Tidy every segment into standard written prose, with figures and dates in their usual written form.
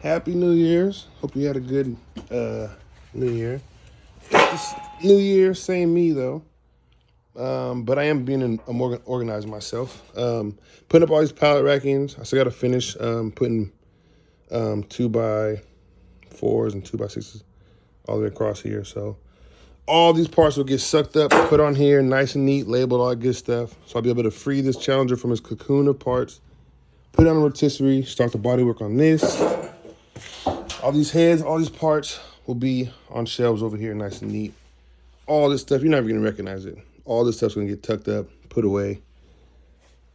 Happy New Year's. Hope you had a good New Year. It's New Year, same me though. But I am being more organized myself. Putting up all these pallet rackings. I still got to finish putting 2x4s and 2x6s all the way across here. So all these parts will get sucked up, put on here, nice and neat, labeled, all that good stuff. So I'll be able to free this Challenger from its cocoon of parts, put it on a rotisserie, start the body work on this. All these heads, all these parts will be on shelves over here, nice and neat. All this stuff, you're never gonna recognize it. All this stuff's gonna get tucked up, put away.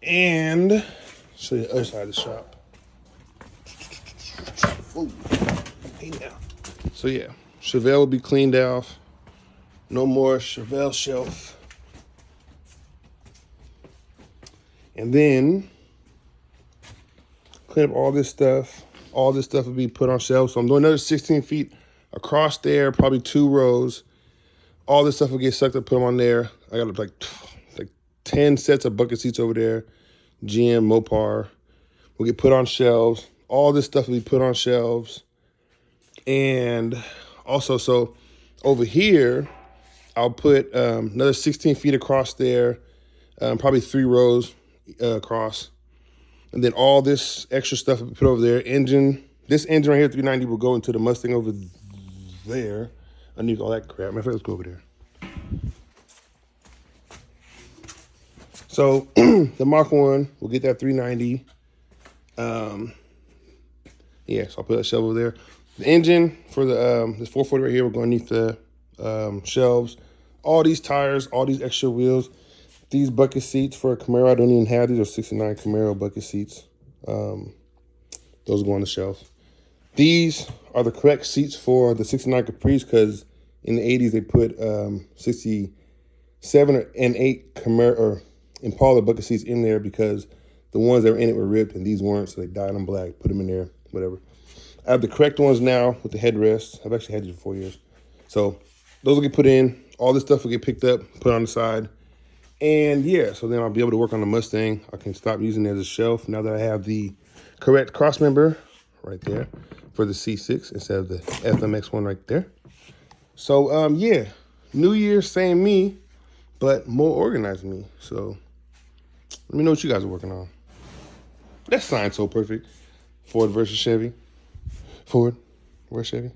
And show you the other side of the shop. Whoa. Hey now. So yeah, Chevelle will be cleaned off. No more Chevelle shelf. And then clean up all this stuff. All this stuff will be put on shelves. So I'm doing another 16 feet across there, probably 2 rows. All this stuff will get sucked up, put them on there. I got like 10 sets of bucket seats over there. GM, Mopar will get put on shelves. All this stuff will be put on shelves. And also, so over here, I'll put another 16 feet across there, probably 3 rows across. And then all this extra stuff will be put over there. Engine, this engine right here, 390, will go into the Mustang over there. Underneath all that crap. Matter of fact, let's go over there. So the Mach 1, we'll get that 390. Yeah, so I'll put that shelf over there. The engine for the this 440 right here will go underneath the shelves. All these tires, all these extra wheels, these bucket seats for a Camaro, I don't even have these. Are 69 Camaro bucket seats. Those go on the shelf. These are the correct seats for the 69 Caprice because in the 80s they put 67 and 8 Camaro or Impala bucket seats in there because the ones that were in it were ripped and these weren't, so they dyed them black, put them in there, whatever. I have the correct ones now with the headrests. I've actually had these for 4 years. So those will get put in. All this stuff will get picked up, put on the side. And yeah, so then I'll be able to work on the Mustang. I can stop using it as a shelf now that I have the correct cross member right there for the C6 instead of the FMX one right there. So yeah, New Year, same me, but more organized me. So let me know what you guys are working on. That sign's so perfect. Ford versus Chevy. Ford versus Chevy.